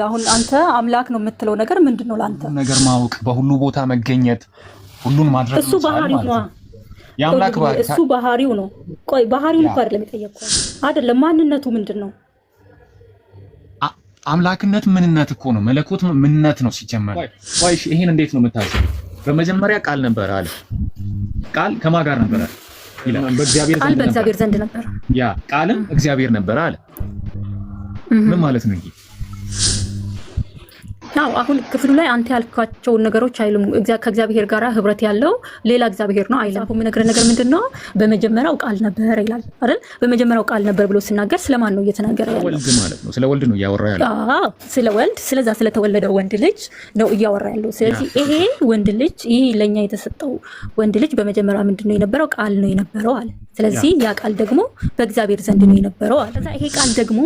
አሁን አንተ አምላክ ነው የምትለው ነገር ምንድነው ላንተ? ነገር ማወቅ፣ በሁሉ ቦታ መገኘት፣ ሁሉን ማድረግ እሱ ባህሪው ነው። የአምላክ ባህሪ እሱ ባህሪው ነው። ቆይ ባህሪውን እኮ አይደለም የጠየቅኩህ። አይደለም ማንነቱ ምንድነው? አምላክነት ምንነት እኮ ነው። መለኮት ምንነት ነው ሲጀመር። ቆይ ይሄን እንዴት ነው የምታስበው? በመጀመሪያ ቃል ነበር አለ። ቃል ከማን ጋር ነበር ይላል? በእግዚአብሔር ዘንድ ነበር። ያ ቃልም እግዚአብሔር ነበር አለ። ምን ማለት ነው ይሄ? ያው አሁን ክፍሉ ላይ አንተ ያልካቸው ነገሮች አይሉም። ከእግዚአብሔር ጋር ህብረት ያለው ሌላ እግዚአብሔር ነው አይልም። አሁን የምነግርህ ነገር ምንድነው? በመጀመሪያው ቃል ነበር ይላል አይደል? በመጀመሪያው ቃል ነበር ብሎ ሲናገር ስለማን ነው እየተናገረ ያለው? ወልድ ማለት ነው። ስለ ወልድ ነው እያወራ ያለው። አዎ ስለ ወልድ፣ ስለዛ ስለተወለደው ወንድ ልጅ ነው እያወራ ያለው። ስለዚህ ይሄ ወንድ ልጅ፣ ይሄ ለኛ የተሰጠው ወንድ ልጅ በመጀመሪያ ምንድነው የነበረው? ቃል ነው የነበረው አለ። ስለዚህ ያ ቃል ደግሞ በእግዚአብሔር ዘንድ ነው የነበረው አለ። ከዛ ይሄ ቃል ደግሞ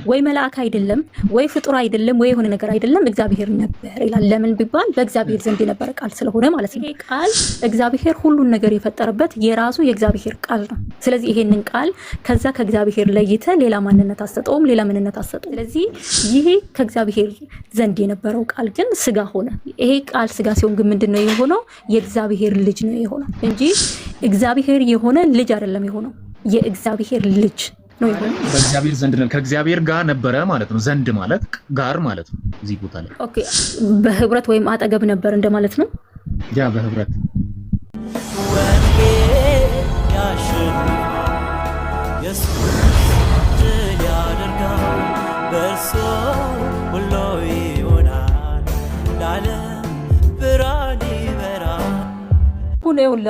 ወይ መልአክ አይደለም ወይ ፍጡር አይደለም ወይ የሆነ ነገር አይደለም፣ እግዚአብሔር ነበር ይላል። ለምን ቢባል በእግዚአብሔር ዘንድ የነበረ ቃል ስለሆነ ማለት ነው። ይሄ ቃል እግዚአብሔር ሁሉን ነገር የፈጠረበት የራሱ የእግዚአብሔር ቃል ነው። ስለዚህ ይሄንን ቃል ከዛ ከእግዚአብሔር ለይተ ሌላ ማንነት አሰጠውም፣ ሌላ ምንነት አሰጠው። ስለዚህ ይሄ ከእግዚአብሔር ዘንድ የነበረው ቃል ግን ስጋ ሆነ። ይሄ ቃል ስጋ ሲሆን ግን ምንድነው የሆነው? የእግዚአብሔር ልጅ ነው የሆነው እንጂ እግዚአብሔር የሆነ ልጅ አይደለም የሆነው፣ የእግዚአብሔር ልጅ ነው የሆነው። በእግዚአብሔር ዘንድ ነው፣ ከእግዚአብሔር ጋር ነበረ ማለት ነው። ዘንድ ማለት ጋር ማለት ነው። እዚህ ቦታ ላይ ኦኬ፣ በህብረት ወይም አጠገብ ነበር እንደማለት ነው። ያ በህብረት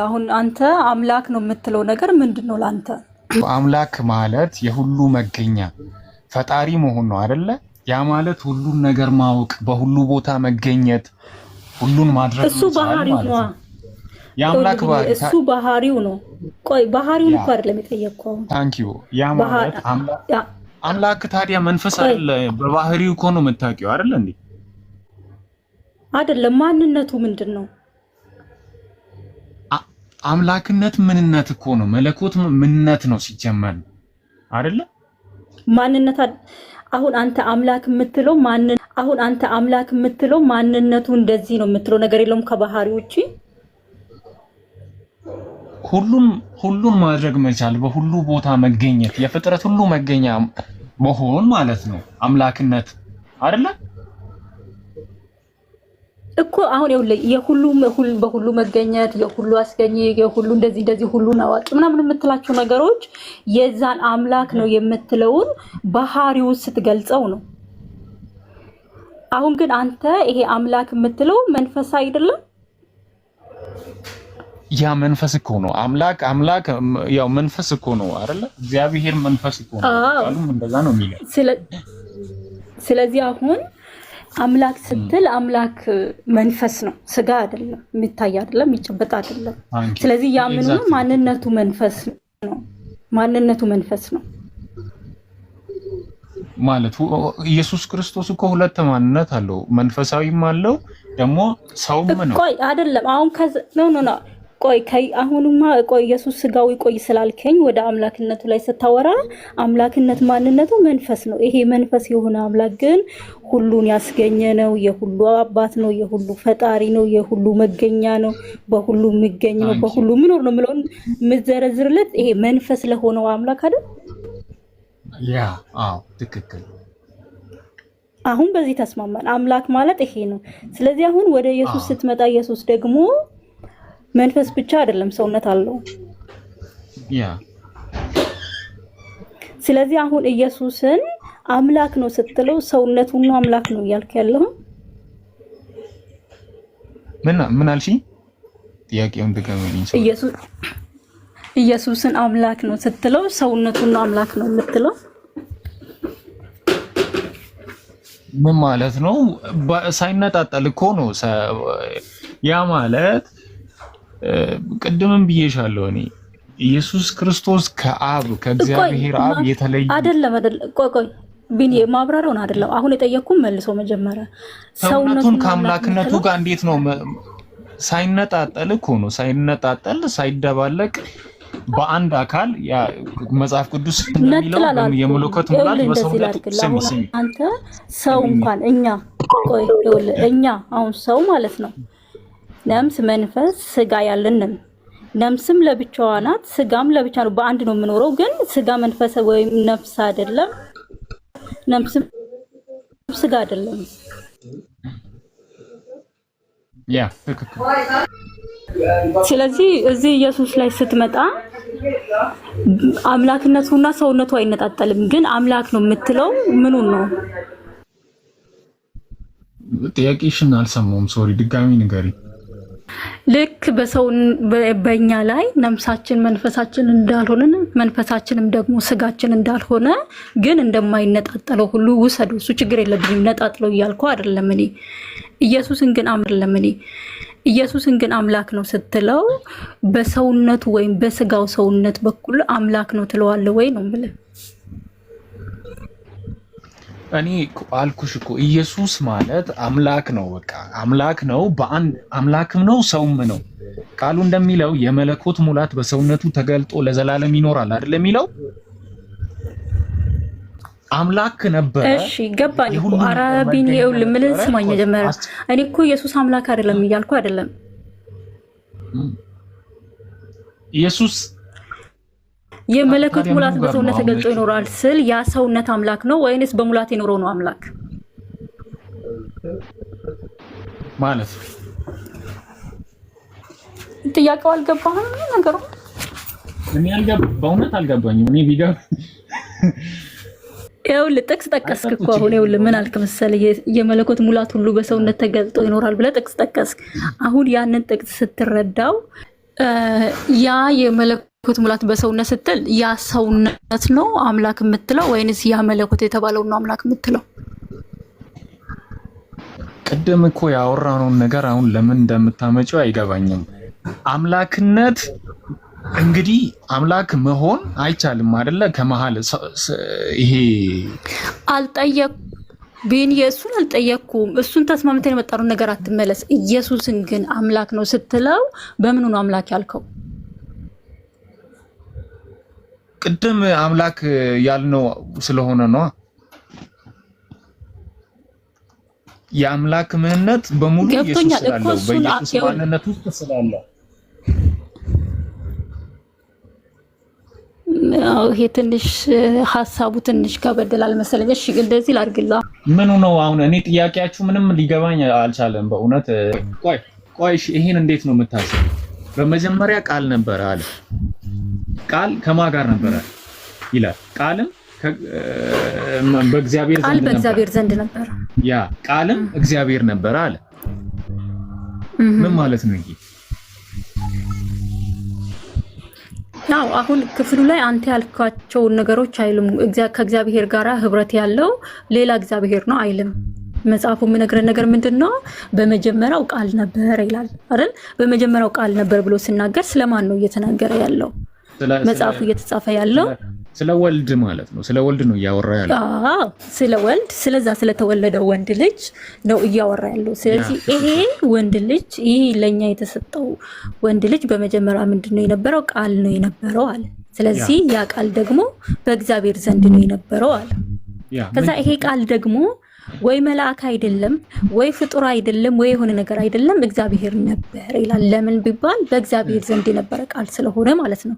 አሁን አንተ አምላክ ነው የምትለው ነገር ምንድነው ላንተ? አምላክ ማለት የሁሉ መገኛ ፈጣሪ መሆን ነው አይደለ? ያ ማለት ሁሉን ነገር ማወቅ፣ በሁሉ ቦታ መገኘት፣ ሁሉን ማድረግ እሱ ባህሪው ነው። የአምላክ ባህሪ እሱ ባህሪው ነው። ቆይ ባህሪውን እኮ አይደለም የጠየቅኩው። ታንኪዩ። ያ ማለት አምላክ ታዲያ መንፈስ አይደለ? በባህሪው እኮ ነው የምታውቂው አይደለ እንዴ? አይደለም ማንነቱ ምንድነው? አምላክነት ምንነት እኮ ነው። መለኮት ምንነት ነው ሲጀመር አይደለ? ማንነት አሁን አንተ አምላክ የምትለው ማንነቱ እንደዚህ ነው የምትለው ነገር የለውም ከባህሪው ውጪ። ሁሉን ማድረግ መቻል፣ በሁሉ ቦታ መገኘት፣ የፍጥረት ሁሉ መገኛ መሆን ማለት ነው አምላክነት አይደለ እኮ። አሁን በሁሉ መገኘት፣ የሁሉ አስገኝ፣ የሁሉ እንደዚህ ሁሉን አዋቂ ምናምን የምትላቸው ነገሮች የዛን አምላክ ነው የምትለውን ባህሪው ስትገልጸው ነው። አሁን ግን አንተ ይሄ አምላክ የምትለው መንፈስ አይደለም? ያ መንፈስ እኮ ነው። አምላክ ያው መንፈስ እኮ ነው አይደለ? እግዚአብሔር መንፈስ እኮ ነው። ቃሉም እንደዛ ነው የሚለው። ስለዚህ አሁን አምላክ ስትል አምላክ መንፈስ ነው፣ ስጋ አይደለም፣ የሚታይ አይደለም፣ የሚጨበጥ አይደለም። ስለዚህ ያ ምን ነው? ማንነቱ መንፈስ ነው ማለት ኢየሱስ ክርስቶስ እኮ ሁለት ማንነት አለው፣ መንፈሳዊም አለው ደግሞ ሰውም ነው። ቆይ አይደለም አሁን ነው አሁንማ ኢየሱስ ስጋዊ ስላልከኝ ወደ አምላክነቱ ላይ ስታወራ አምላክነት ማንነቱ መንፈስ ነው። ይሄ መንፈስ የሆነ አምላክ ግን ሁሉን ያስገኘ ነው፣ የሁሉ አባት ነው፣ የሁሉ ፈጣሪ ነው፣ የሁሉ መገኛ ነው፣ በሁሉ የሚገኝ ነው፣ በሁሉ ምኖር ነው ምለውን ምዘረዝርለት ይሄ መንፈስ ለሆነው አምላክ አይደል? ያ አዎ ትክክል። አሁን በዚህ ተስማማን። አምላክ ማለት ይሄ ነው። ስለዚህ አሁን ወደ ኢየሱስ ስትመጣ ኢየሱስ ደግሞ መንፈስ ብቻ አይደለም፣ ሰውነት አለው። ያ ስለዚህ አሁን ኢየሱስን አምላክ ነው ስትለው ሰውነቱን ነው አምላክ ነው እያልክ ያለው? ምን አልሽኝ? ጥያቄውን ድገምልኝ። ኢየሱስን አምላክ ነው ስትለው ሰውነቱን ነው አምላክ ነው የምትለው? ምን ማለት ነው? ሳይነጣጠል እኮ ነው። ያ ማለት ቅድምም ብዬሻለሁ እኔ ኢየሱስ ክርስቶስ ከእግዚአብሔር አብ የተለየ አይደለም። ቆይ ቢኒ ማብራሪያውን አይደለም አሁን የጠየቅኩት መልሶ መጀመሪያ ሰውነቱን ከአምላክነቱ ጋር እንዴት ነው ሳይነጣጠል እኮ ነው። ሳይነጣጠል ሳይደባለቅ በአንድ አካል መጽሐፍ ቅዱስ እንደሚለው የመለኮት ሙላት በሰውነቱ ስሚ አንተ ሰው እንኳን እኛ አሁን ሰው ማለት ነው ነፍስ መንፈስ ስጋ ያለንን ነፍስም ለብቻዋ ናት ስጋም ለብቻ ነው በአንድ ነው የምኖረው ግን ስጋ መንፈስ ወይም ነፍስ አይደለም ነፍስም ስጋ አይደለም ስለዚህ እዚህ ኢየሱስ ላይ ስትመጣ አምላክነቱና ሰውነቱ አይነጣጠልም ግን አምላክ ነው የምትለው ምኑን ነው ጥያቄሽን አልሰማሁም ሶሪ ድጋሚ ንገሪ ልክ በእኛ ላይ ነፍሳችን መንፈሳችን እንዳልሆነ መንፈሳችንም ደግሞ ስጋችን እንዳልሆነ ግን እንደማይነጣጠለው ሁሉ ውሰዱ እሱ ችግር የለብኝም ነጣጥለው እያልኩ አይደለም እኔ ኢየሱስን ግን አምላክ ነው ስትለው በሰውነቱ ወይም በስጋው ሰውነት በኩል አምላክ ነው ትለዋለህ ወይ ነው ማለት እኔ አልኩሽ እኮ ኢየሱስ ማለት አምላክ ነው በቃ አምላክ ነው በአንድ አምላክም ነው ሰውም ነው ቃሉ እንደሚለው የመለኮት ሙላት በሰውነቱ ተገልጦ ለዘላለም ይኖራል አይደል የሚለው አምላክ ነበር እሺ ገባኝ እኮ አራቢን ይውል ምን ስማኝ ጀመረ እኔ እኮ ኢየሱስ አምላክ አይደለም እያልኩ አይደለም ኢየሱስ የመለኮት ሙላት በሰውነት ተገልጦ ይኖራል ስል ያ ሰውነት አምላክ ነው ወይንስ በሙላት ይኖረው ነው አምላክ ማለት ጥያቄው አልገባህም ነገሩ እኔ በእውነት አልገባኝም እኔ ቢገባ ጥቅስ ጠቀስክ እኮ አሁን ምን አልክ መሰለህ የመለኮት ሙላት ሁሉ በሰውነት ተገልጦ ይኖራል ብለህ ጥቅስ ጠቀስክ አሁን ያንን ጥቅስ ስትረዳው ያ የመለኮት ሙላት በሰውነት ስትል ያ ሰውነት ነው አምላክ የምትለው ወይንስ ያ መለኮት የተባለው ነው አምላክ የምትለው ቅድም እኮ ያወራነውን ነገር አሁን ለምን እንደምታመጪው አይገባኝም አምላክነት እንግዲህ አምላክ መሆን አይቻልም አይደለ ከመሃል ይሄ አልጠየቅ ቢን ኢየሱስን አልጠየቅኩም እሱን ተስማምተን የመጣነው ነገር አትመለስ ኢየሱስን ግን አምላክ ነው ስትለው በምኑ ነው አምላክ ያልከው ቅድም አምላክ ያልነው ስለሆነ ነው የአምላክ ምንነት በሙሉ ኢየሱስ ስላለው በኢየሱስ ማንነት ውስጥ ስላለው ይሄ ትንሽ ሐሳቡ ትንሽ ከበደላል መሰለኝ እሺ እንደዚህ ላድርግላ ምኑ ነው አሁን እኔ ጥያቄያችሁ ምንም ሊገባኝ አልቻለም በእውነት ቆይ ይሄን እንዴት ነው የምታስበው በመጀመሪያ ቃል ነበር አለ ቃል ከማን ጋር ነበር ይላል ቃልም በእግዚአብሔር ዘንድ ነበር ያ ቃልም እግዚአብሔር ነበር አለ ምን ማለት ነው ይሄ ያው አሁን ክፍሉ ላይ አንተ ያልካቸው ነገሮች አይልም ከእግዚአብሔር ጋር ህብረት ያለው ሌላ እግዚአብሔር ነው አይልም መጽሐፉ የሚነግረን ነገር ምንድነው በመጀመሪያው ቃል ነበር ይላል አይደል በመጀመሪያው ቃል ነበር ብሎ ሲናገር ስለማን ነው እየተናገረ ያለው መጽሐፉ እየተጻፈ ያለው ስለ ወልድ ማለት ነው ስለ ወልድ ነው እያወራ ያለው ስለ ወልድ ስለዛ ስለተወለደው ወንድ ልጅ ነው እያወራ ያለው ስለዚህ ይሄ ወንድ ልጅ ይሄ ለኛ የተሰጠው ወንድ ልጅ በመጀመሪያ ምንድነው የነበረው ቃል ነው የነበረው አለ ስለዚህ ያ ቃል ደግሞ በእግዚአብሔር ዘንድ ነው የነበረው አለ ከዛ ይሄ ቃል ደግሞ ወይ መልአክ አይደለም ወይ ፍጡር አይደለም ወይ የሆነ ነገር አይደለም እግዚአብሔር ነበር ይላል ለምን ቢባል በእግዚአብሔር ዘንድ የነበረ ቃል ስለሆነ ማለት ነው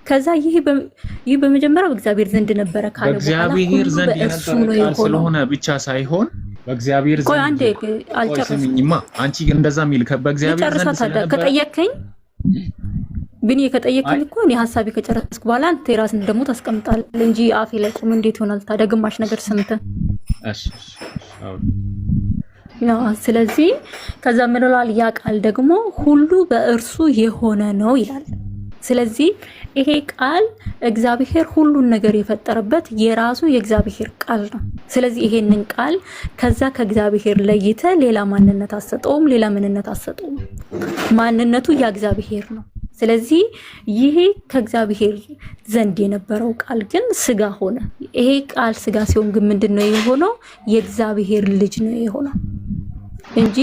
ከዛ ይሄ በመጀመሪያው እግዚአብሔር ዘንድ ነበረ ካለ በእግዚአብሔር ዘንድ የነበረ ቃል ስለሆነ ብቻ ሳይሆን በእግዚአብሔር ዘንድ ቆይ አንዴ አልጨረስኩኝማ አንቺ እንደዛ ሚል በእግዚአብሔር ዘንድ ስለነበረ ከጠየቀኝ ብኔ ከጠየቀኝ እኮ እኔ ሐሳቤ ከጨረስኩ በኋላ አንተ ራስን ደግሞ ታስቀምጣለህ እንጂ አፌ ላይ ቆም እንዴት ይሆናል ታዲያ ግማሽ ነገር ሰምተህ እሺ ስለዚህ ከዛ ምን ይላል ያ ቃል ደግሞ ሁሉ በእርሱ የሆነ ነው ይላል ስለዚህ ይሄ ቃል እግዚአብሔር ሁሉን ነገር የፈጠረበት የራሱ የእግዚአብሔር ቃል ነው ስለዚህ ይሄንን ቃል ከዛ ከእግዚአብሔር ለይተ ሌላ ማንነት አሰጠውም ሌላ ምንነት አሰጠውም ማንነቱ ያ እግዚአብሔር ነው ስለዚህ ይሄ ከእግዚአብሔር ዘንድ የነበረው ቃል ግን ስጋ ሆነ ይሄ ቃል ስጋ ሲሆን ግን ምንድነው የሆነው የእግዚአብሔር ልጅ ነው የሆነው እንጂ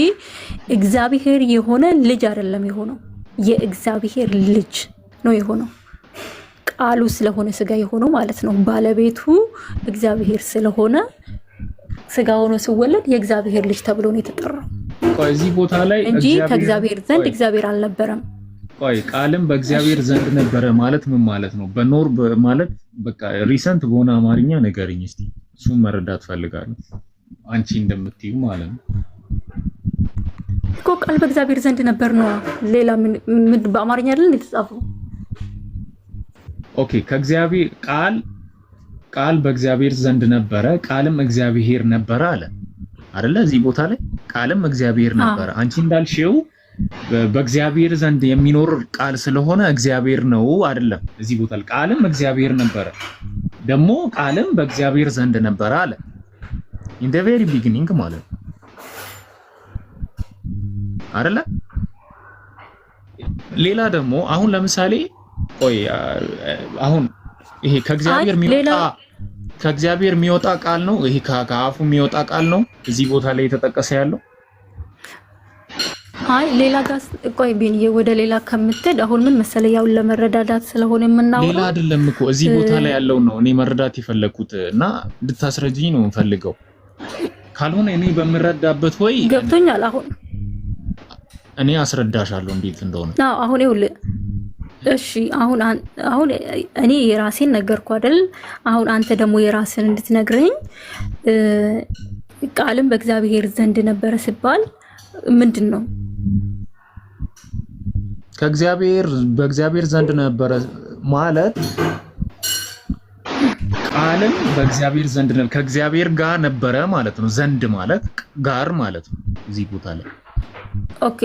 እግዚአብሔር የሆነ ልጅ አይደለም የሆነው የእግዚአብሔር ልጅ ነው የሆነው ቃሉ ስለሆነ ስጋ የሆነው ማለት ነው። ባለቤቱ እግዚአብሔር ስለሆነ ስጋ ሆኖ ሲወለድ የእግዚአብሔር ልጅ ተብሎ ነው የተጠራው። ቆይ እዚህ ቦታ ላይ እንጂ ከእግዚአብሔር ዘንድ እግዚአብሔር አልነበረም። ቆይ ቃልም በእግዚአብሔር ዘንድ ነበረ ማለት ምን ማለት ነው? በኖር ማለት በቃ ሪሰንት በሆነ አማርኛ ነገርኝ እስቲ፣ እሱን መረዳት ፈልጋለሁ። አንቺ እንደምትዩ ማለት ነው እኮ ቃል በእግዚአብሔር ዘንድ ነበር ነው። ሌላ ምን በአማርኛ አይደል የተጻፈው? ኦኬ ከእግዚአብሔር ቃል በእግዚአብሔር ዘንድ ነበረ፣ ቃልም እግዚአብሔር ነበረ አለ አይደለ? እዚህ ቦታ ላይ ቃልም እግዚአብሔር ነበረ። አንቺ እንዳልሽው በእግዚአብሔር ዘንድ የሚኖር ቃል ስለሆነ እግዚአብሔር ነው አይደለም? እዚህ ቦታ ላይ ቃልም እግዚአብሔር ነበረ፣ ደግሞ ቃልም በእግዚአብሔር ዘንድ ነበረ አለ። in the very beginning ማለት አይደለ? ሌላ ደግሞ አሁን ለምሳሌ ቆይ አሁን ይሄ ከእግዚአብሔር የሚወጣ ቃል ነው። ይሄ ከአፉ የሚወጣ ቃል ነው እዚህ ቦታ ላይ የተጠቀሰ ያለው። አይ ሌላ ጋር ቆይ ቢንዬ ወደ ሌላ ከምትሄድ አሁን ምን መሰለህ ያው ለመረዳዳት ስለሆነ የምናወራው ሌላ አይደለም እኮ እዚህ ቦታ ላይ ያለው ነው እኔ መረዳት የፈለኩት እና እንድታስረጅኝ ነው የምፈልገው። ካልሆነ እኔ በምረዳበት ወይ ገብቶኛል። አሁን እኔ አስረዳሻለሁ እንዴት እንደሆነ። አሁን ይኸውልህ እሺ አሁን እኔ የራሴን ነገርኩ አይደል? አሁን አንተ ደግሞ የራስን እንድትነግረኝ ቃልም በእግዚአብሔር ዘንድ ነበረ ሲባል ምንድነው? በእግዚአብሔር ዘንድ ነበረ ማለት ቃልም በእግዚአብሔር ዘንድ ነበረ ከእግዚአብሔር ጋር ነበረ ማለት ነው። ዘንድ ማለት ጋር ማለት ነው እዚህ ቦታ ላይ። ኦኬ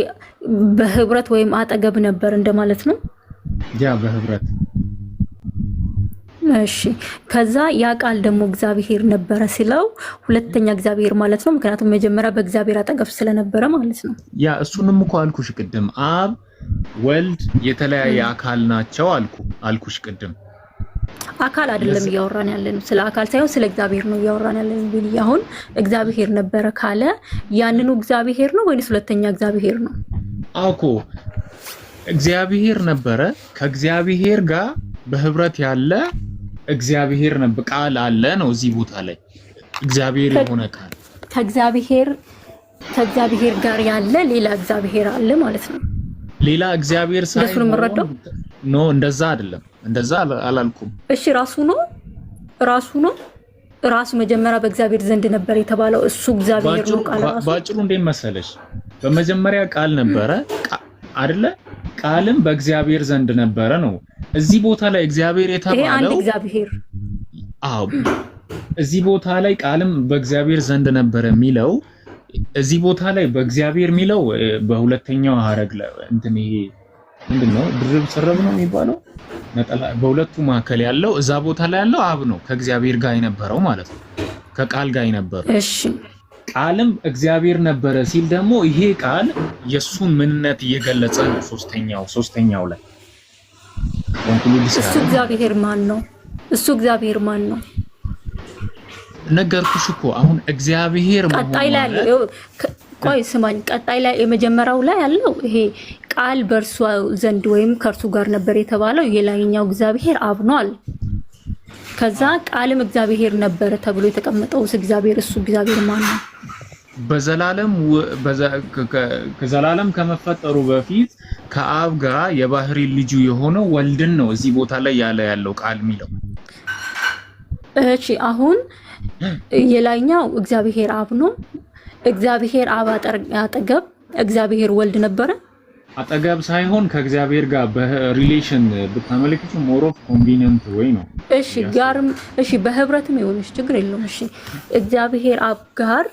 በህብረት ወይም አጠገብ ነበር እንደማለት ነው። ያ በህብረት እሺ። ከዛ ያ ቃል ደግሞ እግዚአብሔር ነበረ ሲለው ሁለተኛ እግዚአብሔር ማለት ነው። ምክንያቱም መጀመሪያ በእግዚአብሔር አጠገብ ስለነበረ ማለት ነው። ያ እሱንም እኮ አልኩሽ ቅድም አብ ወልድ የተለያየ አካል ናቸው አልኩሽ ቅድም። አካል አይደለም እያወራን ያለነው ስለ አካል ሳይሆን ስለ እግዚአብሔር ነው እያወራን ያለነው። ቢል አሁን እግዚአብሔር ነበረ ካለ ያንኑ እግዚአብሔር ነው ወይስ ሁለተኛ እግዚአብሔር ነው? አውኮ እግዚአብሔር ነበረ ከእግዚአብሔር ጋር በህብረት ያለ እግዚአብሔር ነበር ቃል አለ ነው እዚህ ቦታ ላይ እግዚአብሔር የሆነ ቃል ከእግዚአብሔር ጋር ያለ ሌላ እግዚአብሔር አለ ማለት ነው። ሌላ እግዚአብሔር ሳይሆን ኖ እንደዛ አይደለም፣ እንደዛ አላልኩም። እሺ ራሱ መጀመሪያ በእግዚአብሔር ዘንድ ነበር የተባለው እሱ እግዚአብሔር ነው። ቃል ራሱ ባጭሩ እንዴት መሰለሽ በመጀመሪያ ቃል ነበረ አይደለ? ቃልም በእግዚአብሔር ዘንድ ነበረ ነው። እዚህ ቦታ ላይ እግዚአብሔር የተባለው አንድ እግዚአብሔር እዚህ ቦታ ላይ ቃልም በእግዚአብሔር ዘንድ ነበረ የሚለው እዚህ ቦታ ላይ በእግዚአብሔር የሚለው በሁለተኛው ሐረግ ላይ እንትን ይሄ ምንድነው ድርብ ሰረብ ነው የሚባለው ነጠላ በሁለቱ መካከል ያለው እዛ ቦታ ላይ ያለው አብ ነው ከእግዚአብሔር ጋር የነበረው ማለት ነው ከቃል ጋር የነበረው። እሺ ቃልም እግዚአብሔር ነበረ ሲል ደግሞ ይሄ ቃል የሱን ምንነት እየገለጸ ነው። ሶስተኛው ላይ እሱ እግዚአብሔር ማን ነው? ነገርኩሽ እኮ አሁን እግዚአብሔር ማለት ቀጣይ ላይ ቆይ ስማኝ፣ ቀጣይ ላይ የመጀመሪያው ላይ ያለው ይሄ ቃል በእርሱ ዘንድ ወይም ከእርሱ ጋር ነበር የተባለው የላይኛው እግዚአብሔር አብ ነው አለ። ከዛ ቃልም እግዚአብሔር ነበረ ተብሎ የተቀመጠው እግዚአብሔር እሱ እግዚአብሔር ማን ነው? ከዘላለም ከመፈጠሩ በፊት ከአብ ጋር የባህሪ ልጁ የሆነው ወልድን ነው እዚህ ቦታ ላይ ያለው ቃል የሚለው። እሺ አሁን የላይኛው እግዚአብሔር አብ ነው። እግዚአብሔር አብ አጠገብ እግዚአብሔር ወልድ ነበረ። አጠገብ ሳይሆን ከእግዚአብሔር ጋር በሪሌሽን ብታመለክቱ ሞር ኦፍ ኮንቬኒየንት ወይ ነው። እሺ ጋርም እሺ በህብረትም ይሆንሽ ችግር የለውም። እሺ እግዚአብሔር አብ ጋር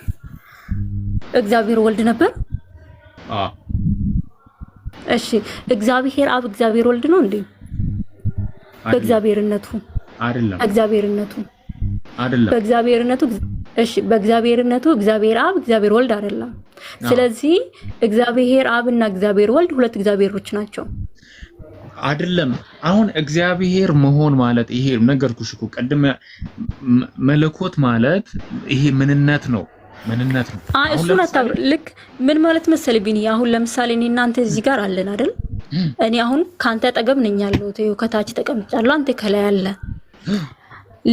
እግዚአብሔር ወልድ ነበር። እሺ እግዚአብሔር አብ እግዚአብሔር ወልድ ነው እንዴ? በእግዚአብሔርነቱ አይደለም። በእግዚአብሔርነቱ እሺ በእግዚአብሔርነቱ እግዚአብሔር አብ እግዚአብሔር ወልድ አይደለም። ስለዚህ እግዚአብሔር አብና እግዚአብሔር ወልድ ሁለት እግዚአብሔሮች ናቸው አይደለም። አሁን እግዚአብሔር መሆን ማለት ይሄ ነገርኩሽ እኮ ቀድም መለኮት ማለት ይሄ ምንነት ነው። እሱን አታብር። ልክ ምን ማለት መሰለኝ ቢኒ አሁን ለምሳሌ እኔ እናንተ እዚህ ጋር አለን አይደል? እኔ አሁን ካንተ አጠገብ ነኝ ያለሁት ከታች ተቀምጫለሁ አንተ ከላይ አለ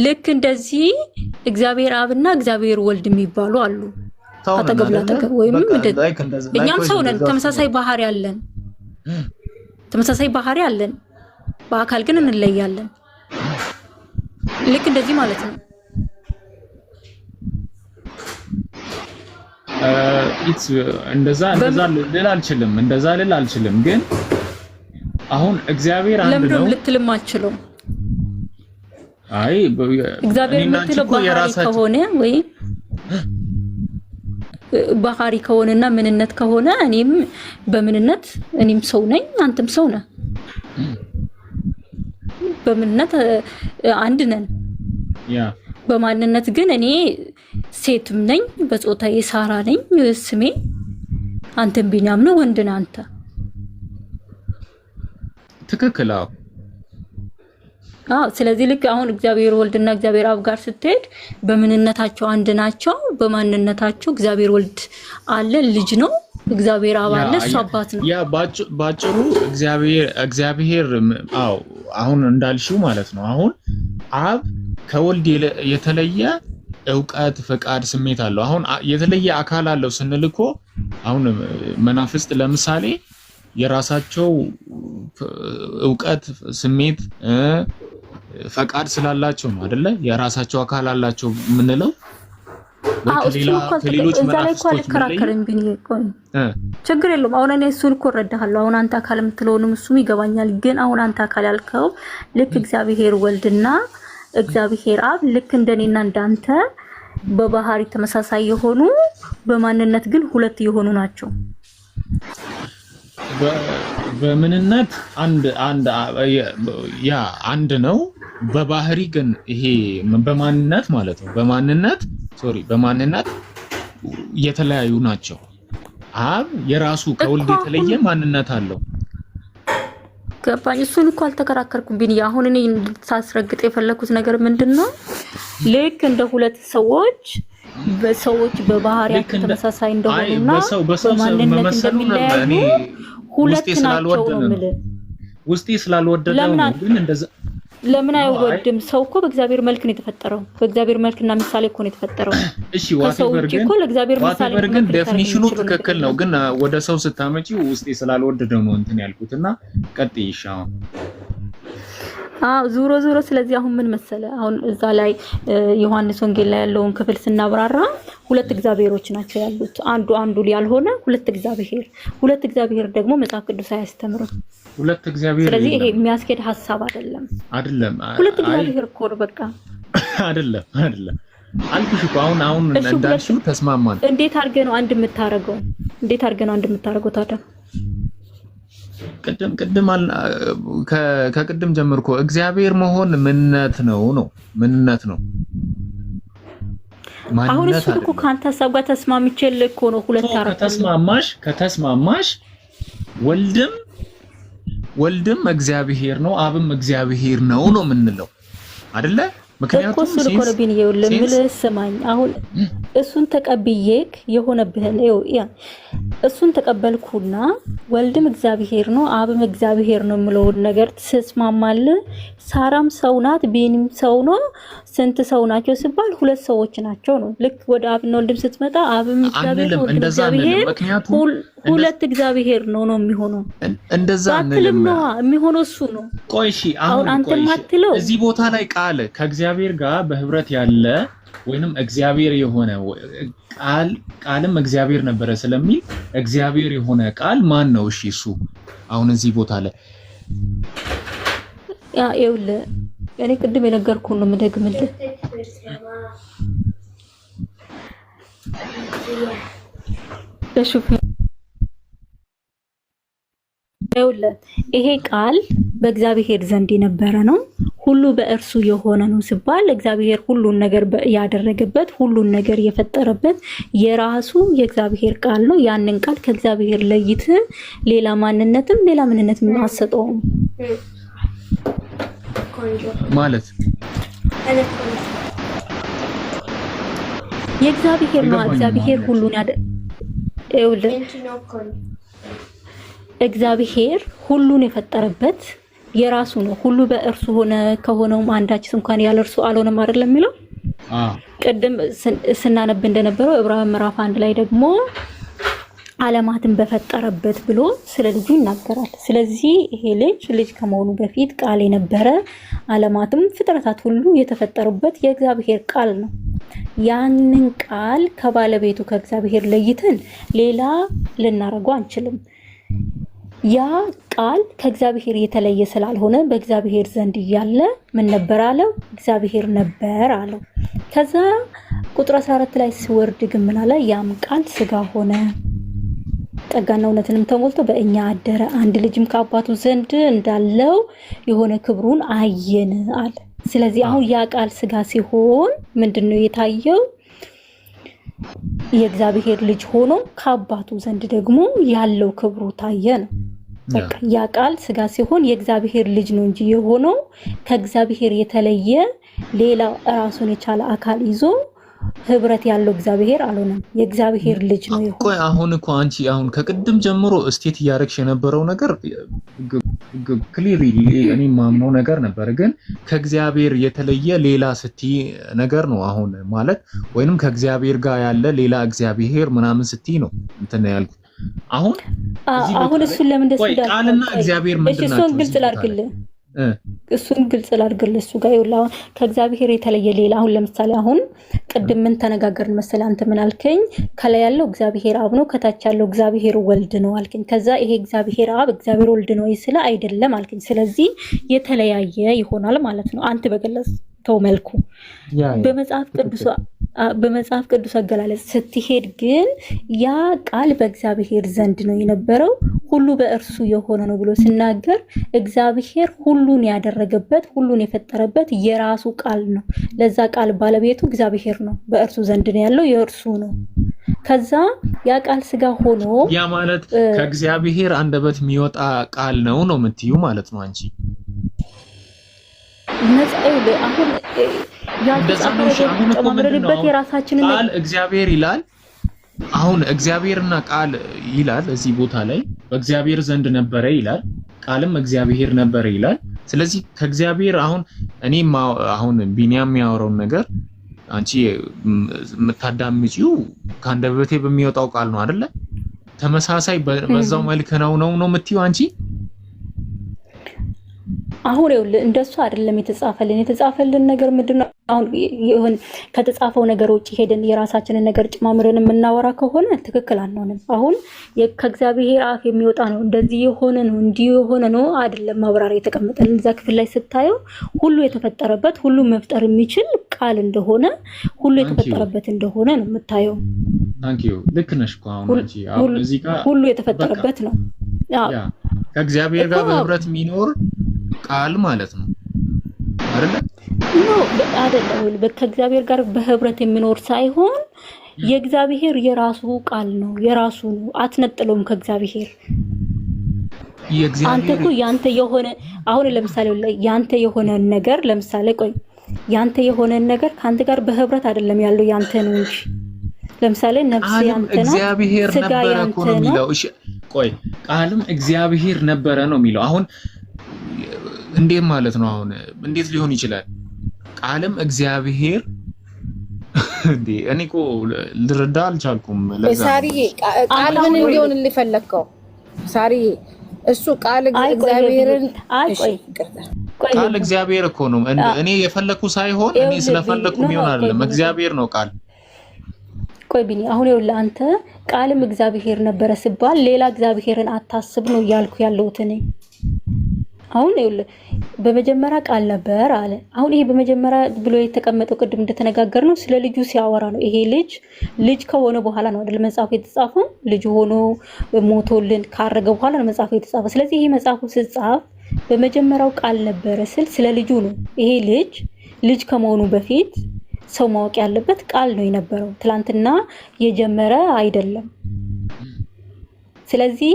ልክ እንደዚህ እግዚአብሔር አብና እግዚአብሔር ወልድ የሚባሉ አሉ አጠገብ ለአጠገብ ወይም እኛም ሰው ነን ተመሳሳይ ባህሪ አለን በአካል ግን እንለያለን ልክ እንደዚህ ማለት ነው እንደዛ ልል አልችልም ግን አሁን እግዚአብሔር አንድ ነው ልትልም አልችልም አይ እግዚአብሔር የምትለው ባህሪ ከሆነ ወይ ባህሪ ከሆነና ምንነት ከሆነ እኔም በምንነት እኔም ሰው ነኝ አንተም ሰው ነህ በምንነት አንድ ነን ያ በማንነት ግን እኔ ሴትም ነኝ በጾታዬ ሳራ ነኝ ስሜ አንተም ቢናም ነው ወንድ ነህ አንተ ትክክል ስለዚህ ልክ አሁን እግዚአብሔር ወልድና እግዚአብሔር አብ ጋር ስትሄድ በምንነታቸው አንድ ናቸው በማንነታቸው እግዚአብሔር ወልድ አለ ልጅ ነው እግዚአብሔር አብ አለ እሱ አባት ነው ያ ባጭሩ እግዚአብሔር አሁን እንዳልሽው ማለት ነው አሁን አብ ከወልድ የተለየ ዕውቀት ፈቃድ ስሜት አለው አሁን የተለየ አካል አለው ስንልኮ አሁን መናፍስት ለምሳሌ የራሳቸው ዕውቀት ስሜት ፈቃድ ስላላቸው ነው አይደለ የራሳቸው አካል አላቸው ምንለው ከሌሎች መናፍስቶች ከራከረን ቢን ይቆይ ችግር የለውም አሁን እኔ እሱን እኮ ረዳሃለሁ አሁን አንተ አካል የምትለውንም እሱም ይገባኛል ግን አሁን አንተ አካል ያልከው ልክ እግዚአብሔር ወልድና እግዚአብሔር አብ ልክ እንደኔና እንዳንተ በባህሪ ተመሳሳይ የሆኑ በማንነት ግን ሁለት የሆኑ ናቸው በምንነት አንድ ነው በባህሪ ግን ይሄ በማንነት ማለት ነው በማንነት የተለያዩ ናቸው አብ የራሱ ከወልድ የተለየ ማንነት አለው ገባኝ እሱን እኮ አልተከራከርኩም ቢኒ አሁን እኔ ሳስረግጥ የፈለኩት ነገር ምንድነው ልክ እንደ ሁለት ሰዎች በባህሪያቸው ተመሳሳይ እንደሆኑና በማንነት እንደሚለያዩ ሁለት ናቸው ነው ውስጤ ስላልወደደው ነው ግን እንደዛ ለምን አይወድም ሰው እኮ በእግዚአብሔር መልክ ነው የተፈጠረው በእግዚአብሔር መልክና ምሳሌ እኮ ነው የተፈጠረው እሺ ዋቴቨር ግን ዴፊኒሽኑ ትክክል ነው ግን ወደ ሰው ስታመጪው ውስጤ ስላልወደደው ነው እንትን ያልኩትና ቀጥይሻው ዙሮ ስለዚህ አሁን ምን መሰለ አሁን እዛ ላይ ዮሐንስ ወንጌል ላይ ያለውን ክፍል ስናብራራ ሁለት እግዚአብሔሮች ናቸው ያሉት አንዱ ያልሆነ ሁለት እግዚአብሔር ደግሞ መጽሐፍ ቅዱስ አያስተምርም ሁለት እግዚአብሔር ስለዚህ ይሄ የሚያስኬድ ሐሳብ አይደለም ሁለት እግዚአብሔር እኮ በቃ አይደለም አልኩሽ እኮ አሁን እንዳልሽው ተስማማን እንዴት አድርገህ ነው አንድ የምታረገው ታዲያ ከቅድም ጀምርኮ እግዚአብሔር መሆን ምንነት ነው አሁን እሱ እኮ ካንተ ሐሳብ ጋር ተስማምቼልህ እኮ ነው ሁለት አረፈ ከተስማማሽ ወልድም እግዚአብሔር ነው አብም እግዚአብሔር ነው የምንለው አይደለ ምክንያቱም እሱ ለኮረቢን ይልምልስማኝ አሁን እሱን ተቀብዬክ የሆነብህን እሱን ተቀበልኩና ወልድም እግዚአብሔር ነው አብም እግዚአብሔር ነው የምለው ነገር ተስማማለ ሳራም ሰው ናት ቢኒም ሰው ነው ስንት ሰው ናቸው ሲባል ሁለት ሰዎች ናቸው ነው ልክ ወደ አብና ወልድም ስትመጣ አብም እግዚአብሔር ነው ሁለት እግዚአብሔር ነው የሚሆነው እንደዛ አንልም የሚሆነው እሱ ነው ቆይሺ አሁን አንተ ማትለው እዚህ ቦታ ላይ ቃል ከእግዚአብሔር ጋር በህብረት ያለ ወይንም እግዚአብሔር የሆነ ቃልም እግዚአብሔር ነበረ ስለሚል እግዚአብሔር የሆነ ቃል ማን ነው እሺ እሱ አሁን እዚህ ቦታ ላይ ይኸውልህ እኔ ቅድም የነገርኩህ ነው የምደግምልህ ይሄ ቃል በእግዚአብሔር ዘንድ የነበረ ነው ሁሉ በእርሱ የሆነ ነው ሲባል እግዚአብሔር ሁሉን ነገር ያደረገበት ሁሉን ነገር የፈጠረበት የራሱ የእግዚአብሔር ቃል ነው ያንን ቃል ከእግዚአብሔር ለይት ሌላ ማንነትም ሌላ ምንነትም ማሰጠው ማለት የእግዚአብሔር ነው እግዚአብሔር ሁሉን እግዚአብሔር ሁሉን የፈጠረበት የራሱ ነው። ሁሉ በእርሱ ሆነ ከሆነውም አንዳችስ እንኳን ያለ እርሱ አልሆነም አይደለም የሚለው ቅድም ስናነብ እንደነበረው ዕብራውያን ምዕራፍ 1 ላይ ደግሞ ዓለማትን በፈጠረበት ብሎ ስለ ልጁ ይናገራል። ስለዚህ ይሄ ልጅ ከመሆኑ በፊት ቃል የነበረ ዓለማትም ፍጥረታት ሁሉ የተፈጠሩበት የእግዚአብሔር ቃል ነው። ያንን ቃል ከባለቤቱ ከእግዚአብሔር ለይተን ሌላ ልናረገው አንችልም። ያ ቃል ከእግዚአብሔር የተለየ ስላልሆነ በእግዚአብሔር ዘንድ እያለ ምን ነበር አለው? እግዚአብሔር ነበር አለው። ከዛ ቁጥር 14 ላይ ሲወርድ ግን ምን አለ? ያም ቃል ስጋ ሆነ ጸጋና እውነትንም ተሞልቶ በእኛ አደረ፣ አንድ ልጅም ከአባቱ ዘንድ እንዳለው የሆነ ክብሩን አየን አለ። ስለዚህ አሁን ያ ቃል ስጋ ሲሆን ምንድነው የታየው? የእግዚአብሔር ልጅ ሆኖ ከአባቱ ዘንድ ደግሞ ያለው ክብሩ ታየ ነው። በቃ ያ ቃል ስጋ ሲሆን የእግዚአብሔር ልጅ ነው እንጂ የሆነው ከእግዚአብሔር የተለየ ሌላ ራሱን የቻለ አካል ይዞ ህብረት ያለው እግዚአብሔር አልሆነም። የእግዚአብሔር ልጅ ነው የሆነው። ቆይ አሁን እኮ አንቺ አሁን ከቅድም ጀምሮ እስቴት እያረግሽ የነበረው ነገር ክሊርሊ እኔ ማምነው ነገር ነበር፣ ግን ከእግዚአብሔር የተለየ ሌላ ስትይ ነገር ነው አሁን ማለት ወይንም ከእግዚአብሔር ጋር ያለ ሌላ እግዚአብሔር ምናምን ስትይ ነው እንትን ያልኩት። አሁን እሱን ለምን ደስ ይላል? ቃልና እግዚአብሔር ምንድን ናቸው? እሱን ግልጽ ላድርግልህ። እሱ ጋር ይውላው ከእግዚአብሔር የተለየ ሌላ አሁን ለምሳሌ አሁን ቅድም ምን ተነጋገርን መሰለህ? አንተ ምን አልከኝ? ከላይ ያለው እግዚአብሔር አብ ነው፣ ከታች ያለው እግዚአብሔር ወልድ ነው አልከኝ። ከዛ ይሄ እግዚአብሔር አብ እግዚአብሔር ወልድ ነው ይስለ አይደለም አልከኝ። ስለዚህ የተለያየ ይሆናል ማለት ነው አንተ በገለጽከው መልኩ። በመጽሐፍ ቅዱስ አገላለጽ ስትሄድ ግን ያ ቃል በእግዚአብሔር ዘንድ ነው የነበረው፣ ሁሉ በእርሱ የሆነ ነው ብሎ ሲናገር እግዚአብሔር ሁሉን ያደረገበት ሁሉን የፈጠረበት የራሱ ቃል ነው። ለዛ ቃል ባለቤቱ እግዚአብሔር ነው፣ በእርሱ ዘንድ ነው ያለው፣ የእርሱ ነው። ከዛ ያ ቃል ስጋ ሆኖ ያ ማለት ከእግዚአብሔር አንደበት የሚወጣ ቃል ነው የምትዩ ማለት ነው አንቺ? አሁን ያልተጻፈበት የራሳችንን ቃል እግዚአብሔር ይላል። አሁን እግዚአብሔርና ቃል ይላል እዚህ ቦታ ላይ በእግዚአብሔር ዘንድ ነበረ ይላል፣ ቃልም እግዚአብሔር ነበረ ይላል። ስለዚህ ከእግዚአብሔር አሁን ቢኒያም የሚያወራውን ነገር አንቺ የምታዳምጪው ከአንደበቴ በሚወጣው ቃል ነው አይደለ? ተመሳሳይ በዛው መልክ ነው የምትይው አንቺ? አሁን ይኸውልህ እንደሱ አይደለም የተጻፈልን ነገር ምንድነው? አሁን ይሁን ከተጻፈው ነገር ውጪ ሄደን የራሳችንን ነገር ጭማምረን የምናወራ ከሆነ ትክክል አንሆንም። አሁን ከእግዚአብሔር አፍ የሚወጣ ነው እንደዚህ የሆነ ነው እንዲህ የሆነ ነው አይደለም ማብራሪያ የተቀመጠልን እዛ ክፍል ላይ ስታየው ሁሉ የተፈጠረበት ሁሉ መፍጠር የሚችል ቃል እንደሆነ ሁሉ የተፈጠረበት እንደሆነ ነው የምታየው። ታንክ ዩ ልክ ነሽ እኮ አሁን እዚህ ጋር ሁሉ የተፈጠረበት ነው። ከእግዚአብሔር ጋር በህብረት የሚኖር ቃል ማለት ነው አይደለ? አይደለም ከእግዚአብሔር ጋር በህብረት የሚኖር ሳይሆን የእግዚአብሔር የራሱ ቃል ነው፣ የራሱ ነው። አትነጥለውም ከእግዚአብሔር። አንተ እኮ ያንተ የሆነ አሁን ለምሳሌ ያንተ የሆነ ነገር ለምሳሌ ያንተ የሆነ ነገር ካንተ ጋር በህብረት አይደለም ያለው ያንተ ነው እንጂ ለምሳሌ ነፍስ ያንተ ነው፣ እግዚአብሔር ነበረ እኮ ነው የሚለው። እሺ ቃልም እግዚአብሔር ነበረ ነው የሚለው። አሁን እንዴት ማለት ነው? አሁን እንዴት ሊሆን ይችላል? ቃልም እግዚአብሔር እኔ እኮ ልረዳ አልቻልኩም። ለዛ ሳሪዬ ቃል ምን እንዲሆን ልፈለከው ሳሪዬ? እሱ ቃል እግዚአብሔርን ቃል እግዚአብሔር እኮ ነው። እኔ የፈለኩ ሳይሆን እኔ ስለፈለኩ የሚሆን አይደለም፣ እግዚአብሔር ነው ቃል። ቢኒ አሁን ይኸውልህ አንተ ቃልም እግዚአብሔር ነበረ ሲባል ሌላ እግዚአብሔርን አታስብ ነው እያልኩ ያለሁት እኔ። አሁን ይኸውልህ በመጀመሪያ ቃል ነበር አለ። አሁን ይሄ በመጀመሪያ ብሎ የተቀመጠው ቅድም እንደተነጋገርነው ስለ ልጁ ሲያወራ ነው። ይሄ ልጅ ከሆነ በኋላ ነው አይደል መጽሐፉ የተጻፈው? ልጅ ሆኖ ሞቶልን ካረገ በኋላ ነው መጽሐፉ የተጻፈው። ስለዚህ ይሄ መጽሐፉ ሲጻፍ በመጀመሪያው ቃል ነበረ ስለ ልጁ ነው። ይሄ ልጅ ከመሆኑ በፊት ሰው ማወቅ ያለበት ቃል ነው የነበረው፣ ትላንትና የጀመረ አይደለም። ስለዚህ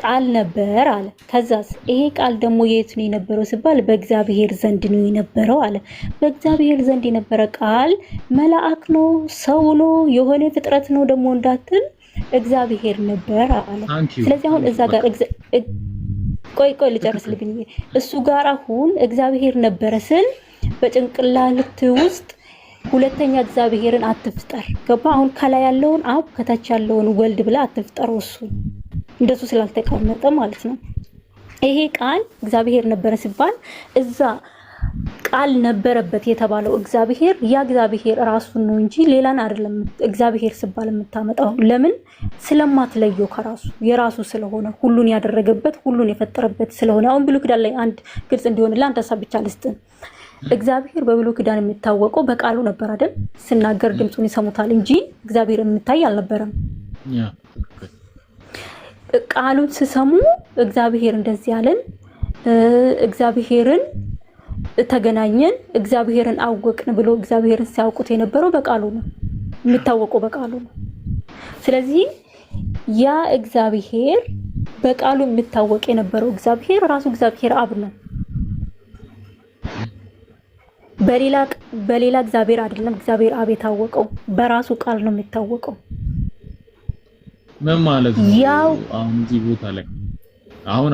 ቃል ነበር አለ። ከዛስ ይሄ ቃል ደግሞ የት ነው የነበረው ሲባል በእግዚአብሔር ዘንድ ነው የነበረው አለ። በእግዚአብሔር ዘንድ የነበረ ቃል መልአክ ነው፣ ሰው ነው፣ የሆነ ፍጥረት ነው ደግሞ እንዳትል እግዚአብሔር ነበር አለ። ስለዚህ አሁን እዛ ጋር ቆይ ልጨርስልኝ። እሱ ጋር አሁን እግዚአብሔር ነበረ ስል በጭንቅላት ውስጥ ሁለተኛ እግዚአብሔርን አትፍጠር ገባ? አሁን ከላይ ያለውን አብ ከታች ያለውን ወልድ ብላ አትፍጠረው እሱ እንደሱ ስላልተቀመጠ ማለት ነው። ይሄ ቃል እግዚአብሔር ነበረ ሲባል እዛ ቃል ነበረበት የተባለው እግዚአብሔር ያ እግዚአብሔር ራሱን ነው እንጂ ሌላን አይደለም። እግዚአብሔር ሲባል የምታመጣው ለምን ስለማትለየው ከራሱ የራሱ ስለሆነ ሁሉን ያደረገበት ሁሉን የፈጠረበት ስለሆነ። አሁን ብሉይ ኪዳን ላይ አንድ ግልጽ እንዲሆንልህ አንተ ሀሳብ ብቻ ልስጥ። እግዚአብሔር በብሉይ ኪዳን የሚታወቀው በቃሉ ነበር አይደል? ሲናገር ድምጹን ይሰሙታል እንጂ እግዚአብሔር የሚታይ አልነበረም። ቃሉን ሲሰሙ እግዚአብሔር እንደዚህ ያለን እግዚአብሔርን ተገናኘን እግዚአብሔርን አወቅን ብሎ እግዚአብሔርን ሲያውቁት የነበረው በቃሉ ነው፣ የሚታወቀው በቃሉ ነው። ስለዚህ ያ እግዚአብሔር በቃሉ የሚታወቅ የነበረው እግዚአብሔር ራሱ እግዚአብሔር አብ ነው። በሌላ እግዚአብሔር አይደለም እግዚአብሔር አብ የታወቀው በራሱ ቃል ነው የሚታወቀው። ምን ማለት ነው? ያው አሁን እዚህ ቦታ ላይ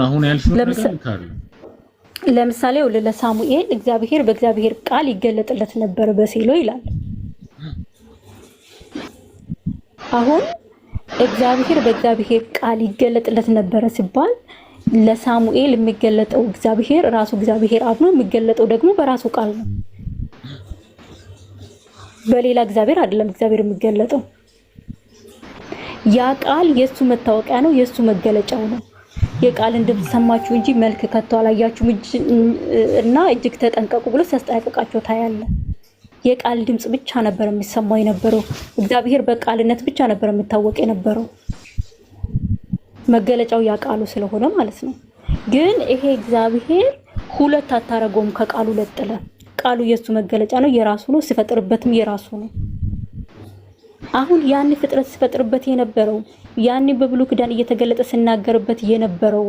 አሁን ያልሽው ነገር ካለ ለምሳሌ ለሳሙኤል እግዚአብሔር በእግዚአብሔር ቃል ይገለጥለት ነበር በሴሎ ይላል። አሁን እግዚአብሔር በእግዚአብሔር ቃል ይገለጥለት ነበር ሲባል ለሳሙኤል የሚገለጠው እግዚአብሔር ራሱ እግዚአብሔር አብ ነው፣ የሚገለጠው ደግሞ በራሱ ቃል ነው። በሌላ እግዚአብሔር አይደለም እግዚአብሔር የሚገለጠው። ያ ቃል የሱ መታወቂያ ነው፣ የሱ መገለጫው ነው። የቃልን ድምጽ ሰማችሁ እንጂ መልክ ከቶ አላያችሁም እና እጅግ ተጠንቀቁ ብሎ ሲያስጠነቅቃቸው ታያለ። የቃል ድምጽ ብቻ ነበር የሚሰማው የነበረው። እግዚአብሔር በቃልነት ብቻ ነበር የሚታወቅ የነበረው፣ መገለጫው ያ ቃሉ ስለሆነ ማለት ነው። ግን ይሄ እግዚአብሔር ሁለት አታረገውም፣ ከቃሉ ለጥለ ቃሉ የሱ መገለጫ ነው፣ የራሱ ነው፣ ሲፈጥርበትም የራሱ ነው። አሁን ያን ፍጥረት ሲፈጥርበት የነበረው ያን በብሉይ ኪዳን እየተገለጠ ሲናገርበት የነበረው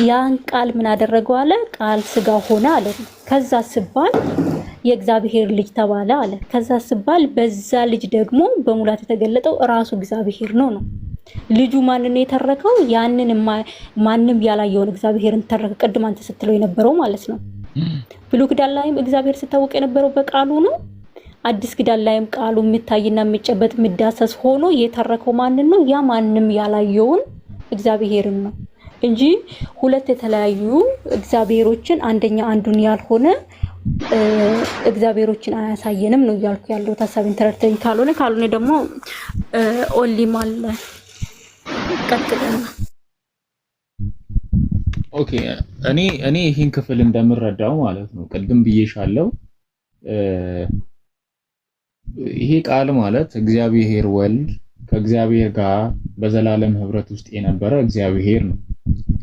ያን ቃል ምን አደረገው አለ? ቃል ስጋ ሆነ አለ። ከዛ ሲባል የእግዚአብሔር ልጅ ተባለ አለ። ከዛ ሲባል በዛ ልጅ ደግሞ በሙላት የተገለጠው ራሱ እግዚአብሔር ነው። ልጁ ማንን የተረከው? ያንን ማንም ያላየውን እግዚአብሔርን ተረከ። ቅድም አንተ ስትለው የነበረው ማለት ነው። ብሉይ ኪዳን ላይም እግዚአብሔር ሲታወቅ የነበረው በቃሉ ነው። አዲስ ኪዳን ላይም ቃሉ የሚታይና የሚጨበጥ የሚዳሰስ ሆኖ የተረከው ማንን ነው? ያ ማንም ያላየውን እግዚአብሔርን ነው እንጂ ሁለት የተለያዩ እግዚአብሔሮችን አንደኛ አንዱን ያልሆነ እግዚአብሔሮችን አያሳየንም ነው እያልኩ ያለው። ታሳቢን ተረድተኝ ካልሆነ ደግሞ ኦንሊም አለ ቀጥልና ኦኬ። እኔ ይሄን ክፍል እንደምረዳው ማለት ነው ቅድም ብዬሻለሁ። ይሄ ቃል ማለት እግዚአብሔር ወልድ ከእግዚአብሔር ጋር በዘላለም ህብረት ውስጥ የነበረ እግዚአብሔር ነው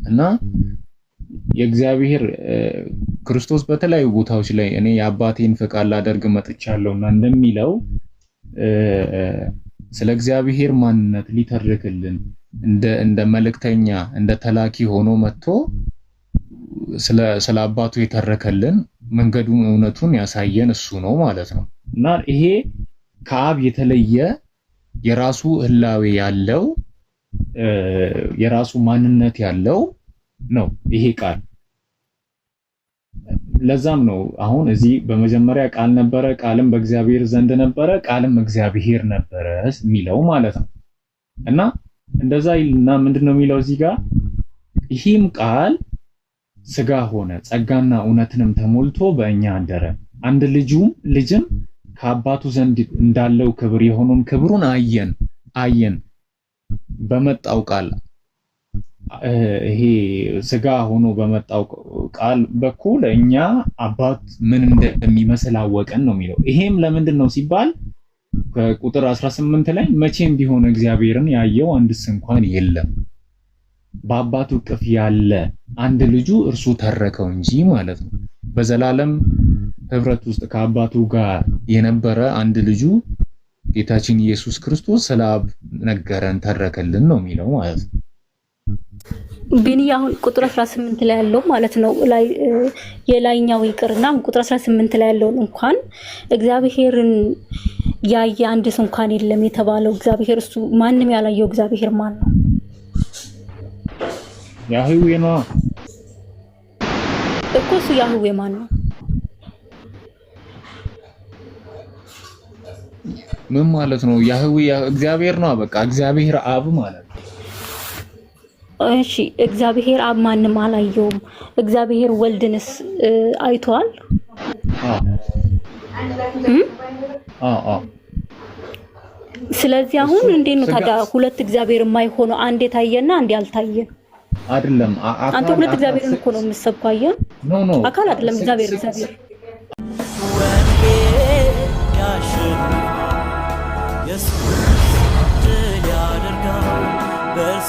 እና የእግዚአብሔር ክርስቶስ በተለያዩ ቦታዎች ላይ እኔ የአባቴን ፈቃድ ላደርግ መጥቻለሁና እንደሚለው ስለ እግዚአብሔር ማንነት ሊተርክልን እንደ መልእክተኛ እንደ ተላኪ ሆኖ መጥቶ ስለ አባቱ የተረከልን መንገዱን እውነቱን ያሳየን እሱ ነው ማለት ነው። እና ይሄ ከአብ የተለየ የራሱ ህላዌ ያለው የራሱ ማንነት ያለው ነው ይሄ ቃል። ለዛም ነው አሁን እዚህ በመጀመሪያ ቃል ነበረ፣ ቃልም በእግዚአብሔር ዘንድ ነበረ፣ ቃልም እግዚአብሔር ነበረ የሚለው ማለት ነው። እና እንደዛ ይልና ምንድነው የሚለው እዚህ ጋር? ይህም ቃል ስጋ ሆነ ጸጋና እውነትንም ተሞልቶ በእኛ አደረ፣ አንድ ልጅም ከአባቱ ዘንድ እንዳለው ክብር የሆነውን ክብሩን አየን። በመጣው ቃል ይሄ ስጋ ሆኖ በመጣው ቃል በኩል እኛ አባት ምን እንደሚመስል አወቀን ነው የሚለው። ይሄም ለምንድን ነው ሲባል ከቁጥር 18 ላይ መቼም ቢሆን እግዚአብሔርን ያየው አንድስ እንኳን የለም፣ በአባቱ እቅፍ ያለ አንድ ልጁ እርሱ ተረከው እንጂ ማለት ነው። በዘላለም ህብረት ውስጥ ከአባቱ ጋር የነበረ አንድ ልጁ ጌታችን ኢየሱስ ክርስቶስ ስለ አብ ነገረን ተረከልን ነው የሚለው ማለት ነው። ግን አሁን ቁጥር 18 ላይ ያለው ማለት ነው ላይ የላይኛው ይቅርና ቁጥር 18 ላይ ያለው እንኳን እግዚአብሔርን ያየ አንድ ሰው እንኳን የለም የተባለው እግዚአብሔር እሱ ማንም ያላየው እግዚአብሔር ማን ነው? ያህዌ ነው እኮ እሱ ያህዌ ማን ነው? ምን ማለት ነው? ያህዌ እግዚአብሔር ነው። በቃ እግዚአብሔር አብ ማለት ነው። እሺ እግዚአብሔር አብ ማንም አላየውም። እግዚአብሔር ወልድንስ አይቷል? ስለዚህ አሁን እንዴት ነው ታዲያ ሁለት እግዚአብሔር የማይሆነው? አንድ የታየና አንድ ያልታየ አይደለም። አንተ ሁለት እግዚአብሔርን እኮ ነው የምትሰብካየ። ኖ አካል አይደለም እግዚአብሔር Yes,